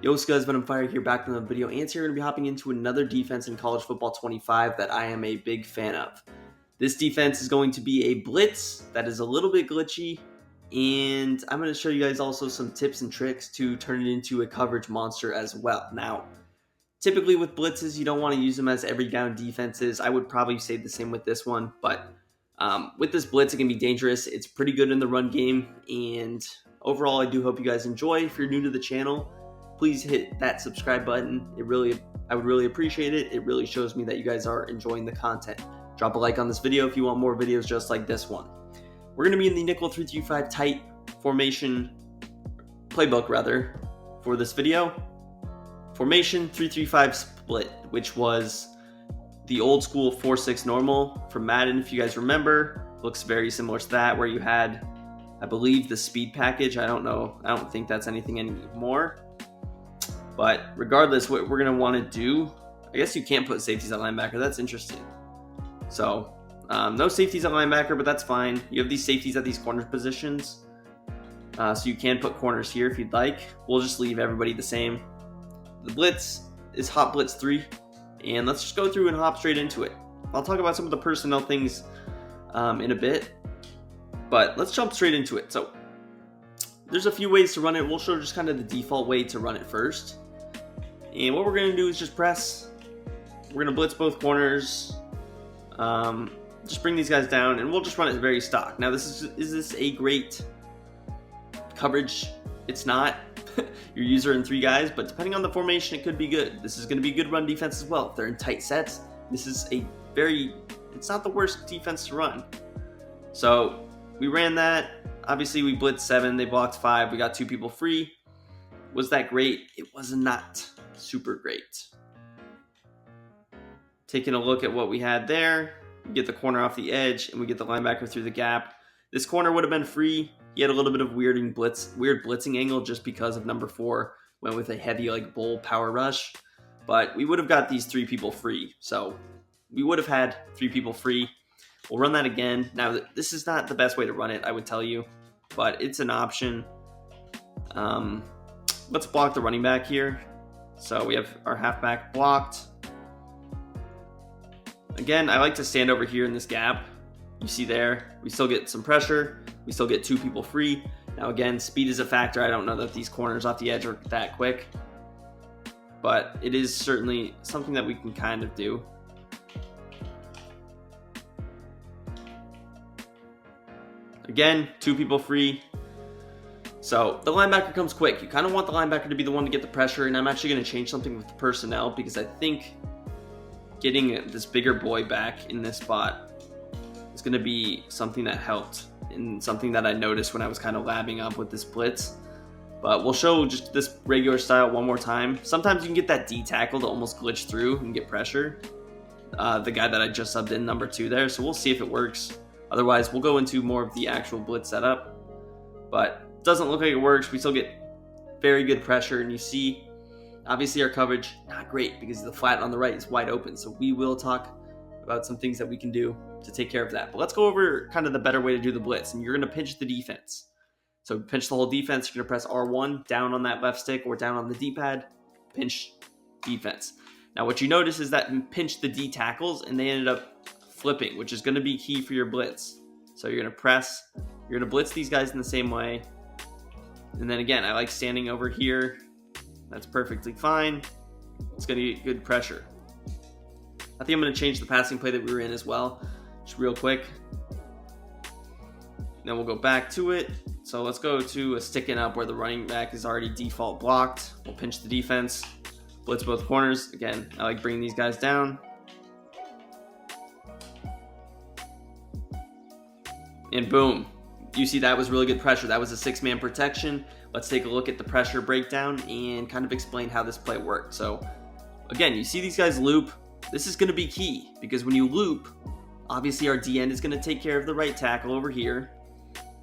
Yo, guys, but I'm Fire here back from the video, and today we're going to be hopping into another defense in College Football 25 that I am a big fan of. This defense is going to be a blitz that is a little bit glitchy, and I'm going to show you guys also some tips and tricks to turn it into a coverage monster as well. Now, typically with blitzes, you don't want to use them as every down defenses. I would probably say the same with this one, but with this blitz, it can be dangerous. It's pretty good in the run game, and overall, I do hope you guys enjoy. If you're new to the channel, please hit that subscribe button. I would really appreciate it. It really shows me that you guys are enjoying the content. Drop a like on this video if you want more videos just like this one. We're going to be in the nickel 3-3-5 tight formation playbook for this video. Formation 3-3-5 split, which was the old school 4-6 normal from Madden. If you guys remember, looks very similar to that, where you had, I believe, the speed package. I don't know. I don't think that's anything anymore. But regardless, what we're going to want to do, I guess you can't put safeties at linebacker. That's interesting. So no safeties at linebacker, but that's fine. You have these safeties at these corner positions. So you can put corners here if you'd like. We'll just leave everybody the same. The blitz is hot blitz 3. And let's just go through and hop straight into it. I'll talk about some of the personnel things in a bit. But let's jump straight into it. So there's a few ways to run it. We'll show just kind of the default way to run it first. And what we're going to do is just press. We're going to blitz both corners. Just bring these guys down, and we'll just run it very stock. Now, is this a great coverage? It's not. Your user and 3 guys, but depending on the formation, it could be good. This is going to be good run defense as well. If they're in tight sets, this is it's not the worst defense to run. So we ran that. Obviously, we blitzed 7. They blocked 5. We got 2 people free. Was that great? It was not super great. Taking a look at what we had there, we get the corner off the edge, and we get the linebacker through the gap. This corner would have been free. He had a little bit of weird blitzing angle just because of number 4 went with a heavy bull power rush. But we would have got these 3 people free. So we would have had 3 people free. We'll run that again. Now, this is not the best way to run it, I would tell you, but it's an option. Let's block the running back here. So we have our halfback blocked. Again, I like to stand over here in this gap. You see there, we still get some pressure. We still get 2 people free. Now again, speed is a factor. I don't know that these corners off the edge are that quick, but it is certainly something that we can kind of do. Again, 2 people free. So the linebacker comes quick. You kind of want the linebacker to be the one to get the pressure, and I'm actually going to change something with the personnel because I think getting this bigger boy back in this spot is going to be something that helped and something that I noticed when I was kind of labbing up with this blitz. But we'll show just this regular style one more time. Sometimes you can get that D tackle to almost glitch through and get pressure. The guy that I just subbed in, number 2 there. So we'll see if it works. Otherwise, we'll go into more of the actual blitz setup. But it doesn't look like it works. We still get very good pressure. And you see, obviously our coverage, not great because the flat on the right is wide open. So we will talk about some things that we can do to take care of that. But let's go over kind of the better way to do the blitz. And you're going to pinch the defense. So pinch the whole defense. You're going to press R1 down on that left stick or down on the D-pad. Pinch defense. Now what you notice is that you pinch the D tackles and they ended up flipping, which is going to be key for your blitz. So you're going to press. You're going to blitz these guys in the same way. And then again, I like standing over here. That's perfectly fine. It's going to get good pressure. I think I'm going to change the passing play that we were in as well. Just real quick. Then we'll go back to it. So let's go to a sticking up where the running back is already default blocked. We'll pinch the defense. Blitz both corners. Again, I like bringing these guys down. And boom. You see that was really good pressure. That was a 6-man protection. Let's take a look at the pressure breakdown and kind of explain how this play worked. So again, you see these guys loop. This is going to be key because when you loop, obviously our D end is going to take care of the right tackle over here.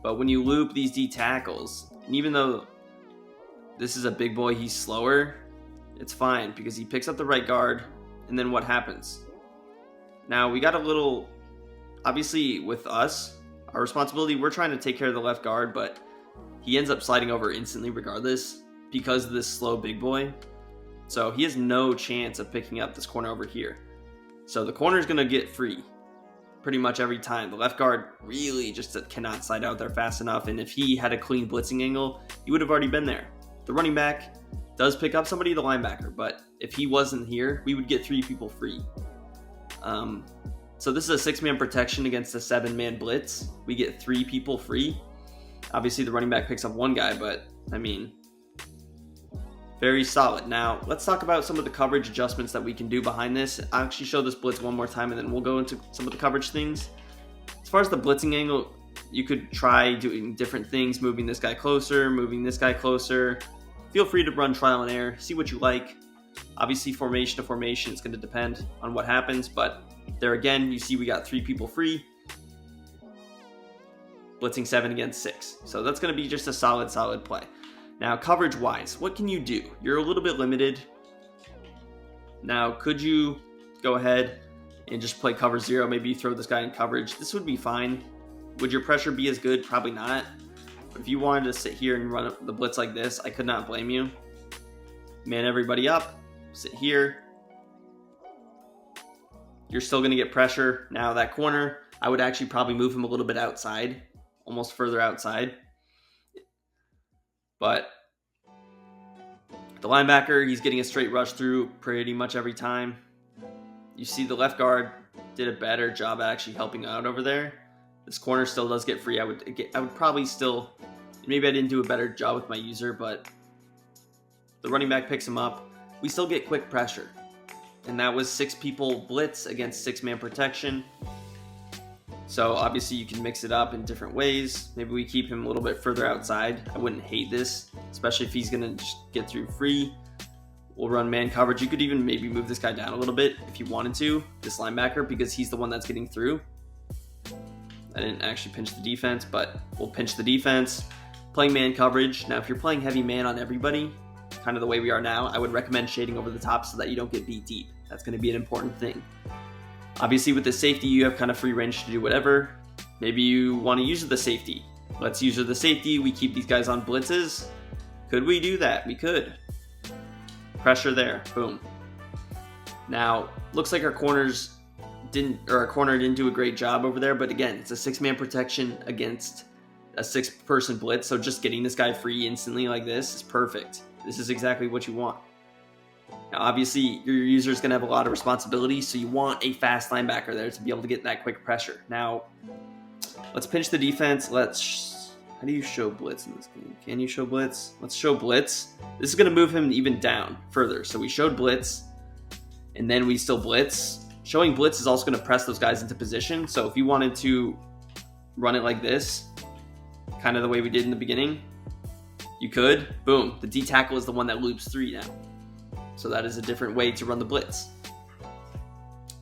But when you loop these D tackles, and even though this is a big boy, he's slower, it's fine because he picks up the right guard. And then what happens? Now we got a little, obviously with us, our responsibility, we're trying to take care of the left guard, but he ends up sliding over instantly regardless. because of this slow big boy. So he has no chance of picking up this corner over here. So the corner is going to get free pretty much every time. The left guard really just cannot slide out there fast enough. And if he had a clean blitzing angle, he would have already been there. The running back does pick up somebody, the linebacker. But if he wasn't here, we would get 3 people free. So this is a 6-man protection against a 7-man blitz. We get 3 people free. Obviously, the running back picks up 1 guy, but I mean, very solid. Now, let's talk about some of the coverage adjustments that we can do behind this. I'll actually show this blitz one more time, and then we'll go into some of the coverage things. As far as the blitzing angle, you could try doing different things, moving this guy closer, moving this guy closer. Feel free to run trial and error, see what you like. Obviously, formation to formation, it's going to depend on what happens, but there again, you see we got 3 people free. Blitzing 7 against 6. So that's going to be just a solid play. Now, coverage-wise, what can you do? You're a little bit limited. Now, could you go ahead and just play cover 0? Maybe you throw this guy in coverage. This would be fine. Would your pressure be as good? Probably not. But if you wanted to sit here and run the blitz like this, I could not blame you. Man everybody up. Sit here. You're still going to get pressure. Now, that corner, I would actually probably move him a little bit outside. Almost further outside. But the linebacker, he's getting a straight rush through pretty much every time. You see the left guard did a better job actually helping out over there. This corner still does get free. I would probably still, maybe I didn't do a better job with my user, but the running back picks him up. We still get quick pressure. And that was 6 people blitz against 6-man protection. So obviously you can mix it up in different ways. Maybe we keep him a little bit further outside. I wouldn't hate this, especially if he's going to just get through free. We'll run man coverage. You could even maybe move this guy down a little bit if you wanted to, this linebacker, because he's the one that's getting through. I didn't actually pinch the defense, but we'll pinch the defense. Playing man coverage. Now, if you're playing heavy man on everybody, kind of the way we are now, I would recommend shading over the top so that you don't get beat deep. That's going to be an important thing. Obviously, with the safety, you have kind of free range to do whatever. Maybe you want to use the safety. Let's use the safety. We keep these guys on blitzes. Could we do that? We could. Pressure there. Boom. Now, looks like our corner didn't do a great job over there, but again, it's a 6-man protection against a 6-person blitz, so just getting this guy free instantly like this is perfect. This is exactly what you want. Now, obviously, your user is going to have a lot of responsibility, so you want a fast linebacker there to be able to get that quick pressure. Now, let's pinch the defense. How do you show blitz in this game? Can you show blitz? Let's show blitz. This is going to move him even down further. So we showed blitz, and then we still blitz. Showing blitz is also going to press those guys into position. So if you wanted to run it like this, kind of the way we did in the beginning, you could. Boom. The D tackle is the one that loops 3 now. So that is a different way to run the blitz.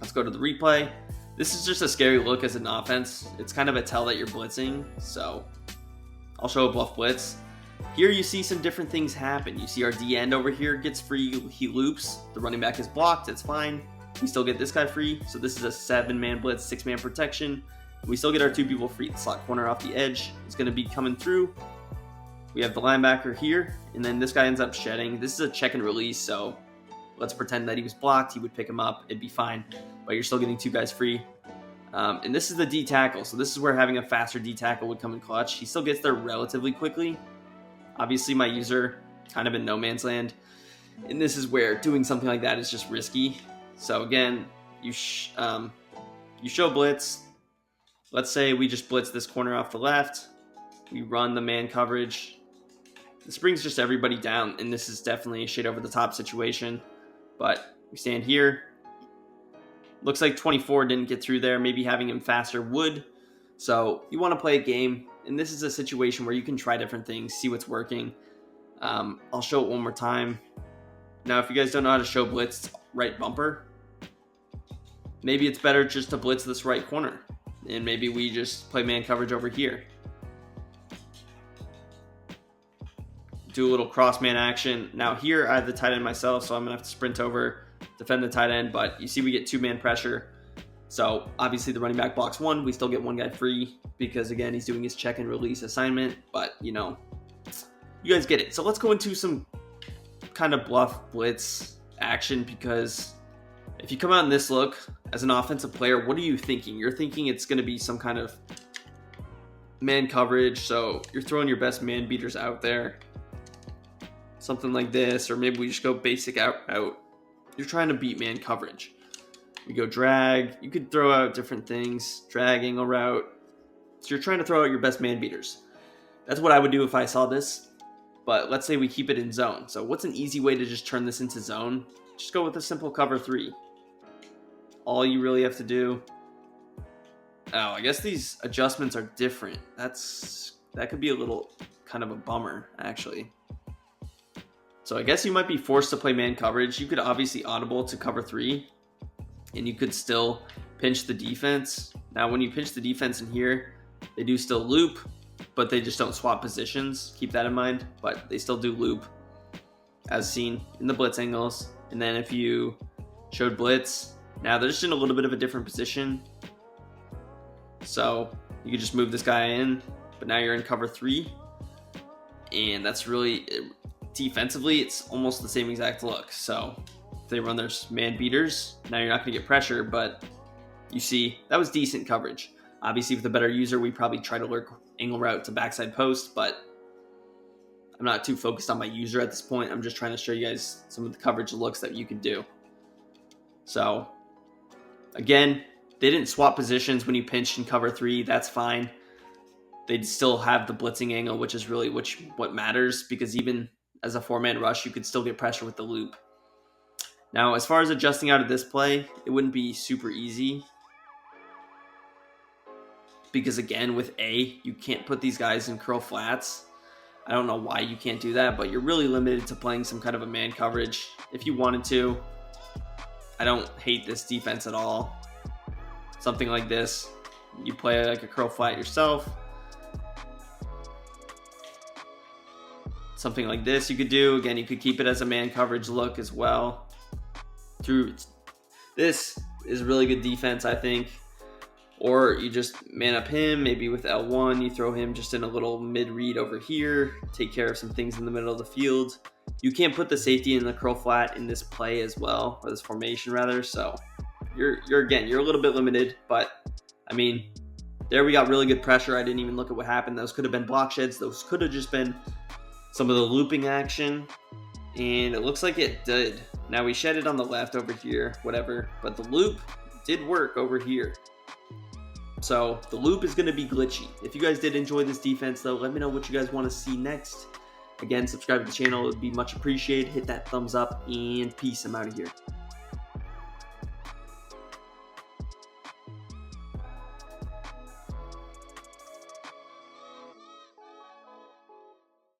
Let's go to the replay. This is just a scary look as an offense. It's kind of a tell that you're blitzing. So I'll show a bluff blitz. Here you see some different things happen. You see our D end over here gets free. He loops. The running back is blocked. It's fine. We still get this guy free. So this is a 7-man blitz, 6-man protection. We still get our 2 people free. The slot corner off the edge is going to be coming through. We have the linebacker here, and then this guy ends up shedding. This is a check and release, so let's pretend that he was blocked. He would pick him up. It'd be fine, but you're still getting 2 guys free. And this is the D tackle, so this is where having a faster D tackle would come in clutch. He still gets there relatively quickly. Obviously, my user kind of in no man's land, and this is where doing something like that is just risky. So again, you show blitz. Let's say we just blitz this corner off the left. We run the man coverage. This brings just everybody down, and this is definitely a shade over the top situation. But we stand here. Looks like 24 didn't get through there. Maybe having him faster would. So you want to play a game, and this is a situation where you can try different things, see what's working. I'll show it one more time. Now, if you guys don't know how to show blitz, right bumper, maybe it's better just to blitz this right corner, and maybe we just play man coverage over here. Do a little cross man action. Now here I have the tight end myself, so I'm gonna have to sprint over, defend the tight end, but you see we get 2-man pressure. So obviously the running back blocks 1, we still get 1 guy free because again, he's doing his check and release assignment, but you know, you guys get it. So let's go into some kind of bluff blitz action because if you come out in this look as an offensive player, what are you thinking? You're thinking it's going to be some kind of man coverage, so you're throwing your best man beaters out there. Something like this, or maybe we just go basic out. You're trying to beat man coverage. We go drag. You could throw out different things, drag, angle route. So you're trying to throw out your best man beaters. That's what I would do if I saw this. But let's say we keep it in zone. So what's an easy way to just turn this into zone? Just go with a simple cover 3. All you really have to do. Oh, I guess these adjustments are different. That could be a little kind of a bummer, actually. So I guess you might be forced to play man coverage. You could obviously audible to cover 3, and you could still pinch the defense. Now, when you pinch the defense in here, they do still loop, but they just don't swap positions. Keep that in mind, but they still do loop, as seen in the blitz angles. And then if you showed blitz, now they're just in a little bit of a different position. So you could just move this guy in, but now you're in cover 3. And that's really, defensively, it's almost the same exact look. So if they run their man beaters, now you're not going to get pressure, but you see, that was decent coverage. Obviously, with a better user, we probably try to lurk angle route to backside post, but I'm not too focused on my user at this point. I'm just trying to show you guys some of the coverage looks that you could do. So again, they didn't swap positions when you pinched in cover 3. That's fine. They'd still have the blitzing angle, which is really what matters, because even as a 4-man rush, you could still get pressure with the loop. Now, as far as adjusting out of this play, it wouldn't be super easy. Because again, with A, you can't put these guys in curl flats. I don't know why you can't do that, but you're really limited to playing some kind of a man coverage. If you wanted to, I don't hate this defense at all. Something like this, you play like a curl flat yourself. Something like this you could do. Again, you could keep it as a man coverage look as well. This is really good defense, I think. Or you just man up him, maybe with L1, you throw him just in a little mid-read over here, take care of some things in the middle of the field. You can't put the safety in the curl flat in this play as well, or this formation rather, so you're a little bit limited, but I mean, there we got really good pressure. I didn't even look at what happened. Those could have been block sheds. Those could have just been some of the looping action, and it looks like it did. Now we shed it on the left over here, whatever, but the loop did work over here. So the loop is going to be glitchy. If you guys did enjoy this defense, though, let me know what you guys want to see next. Again, subscribe to the channel. It would be much appreciated. Hit that thumbs up, and peace. I'm out of here.